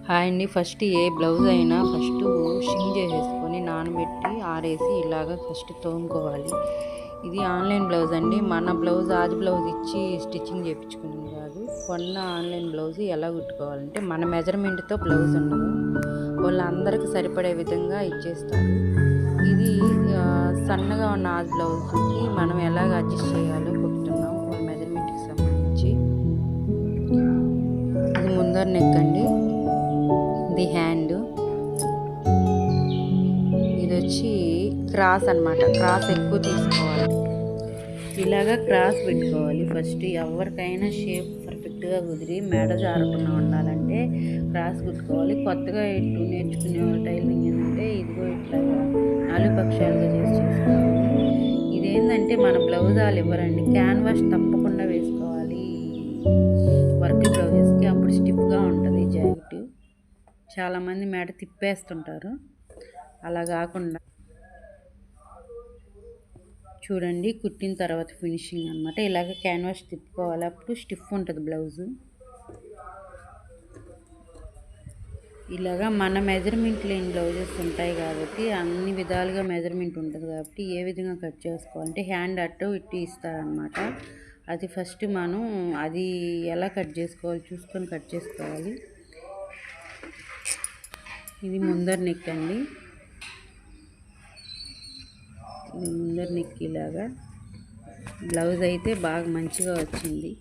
Hi అండి. First ఏ blouse అయినా first షింగ్ చేసేసుకొని నానబెట్టి ఆరేసి ఇలాగ ఫస్ట్ తోముకోవాలి. ఇది ఆన్లైన్ బ్లౌజ్ అండి. మన బ్లౌజ్ ఆది బ్లౌజ్ ఇచ్చి స్టిచ్చింగ్ చేయించుకునేది కాదు. కొన్న ఆన్లైన్ బ్లౌజ్ ఎలా కుట్టుకోవాలంటే మన మెజర్మెంట్తో బ్లౌజ్ ఉండదు, వాళ్ళు అందరికి సరిపడే విధంగా ఇచ్చేస్తారు. ఇది సన్నగా ఉన్న ఆది బ్లౌజ్కి మనం ఎలాగ అడ్జస్ట్ చేయాలో కుట్టుతున్నాం వాళ్ళ మెజర్మెంట్కి సంబంధించి. ఇది ముందర నెక్ అండి, ఇది హ్యాండ్, ఇది వచ్చి క్రాస్ అనమాట. క్రాస్ ఎక్కువ తీసుకోవాలి, ఇలాగా క్రాస్ పెట్టుకోవాలి. ఫస్ట్ ఎవరికైనా షేప్ పర్ఫెక్ట్గా కుదిరి మెడ జారకుండా ఉండాలంటే క్రాస్ కుట్టుకోవాలి. కొత్తగా ఇటు నేర్చుకునే టైలరింగ్ ఏంటంటే ఇదిగో ఇట్లా 4 పక్షాలుగా చేసుకోవాలి. ఇదేంటంటే మన బ్లౌజ్ వాళ్ళు ఇవ్వరండి, క్యాన్వాస్ తప్పకుండా వేసుకోవాలి వర్క్ బ్లౌజెస్కి, అప్పుడు స్టిఫ్గా ఉంటుంది జాకెట్. చాలామంది మెడ తిప్పేస్తుంటారు, అలా కాకుండా చూడండి. కుట్టిన తర్వాత ఫినిషింగ్ అనమాట ఇలాగ క్యాన్వాస్ తిప్పుకోవాలి, అప్పుడు స్టిఫ్ ఉంటుంది బ్లౌజు. ఇలాగా మన మెజర్మెంట్ లేని బ్లౌజెస్ ఉంటాయి కాబట్టి అన్ని విధాలుగా మెజర్మెంట్ ఉంటుంది కాబట్టి ఏ విధంగా కట్ చేసుకోవాలంటే హ్యాండ్ అటు ఇటు ఇస్తారనమాట. అది ఫస్ట్ మనం అది ఎలా కట్ చేసుకోవాలి చూసుకొని కట్ చేసుకోవాలి. ఇది ముందర నెక్ అండి, ఇది ముందర నెక్. ఇలాగా బ్లౌజ్ అయితే బాగా మంచిగా వచ్చింది.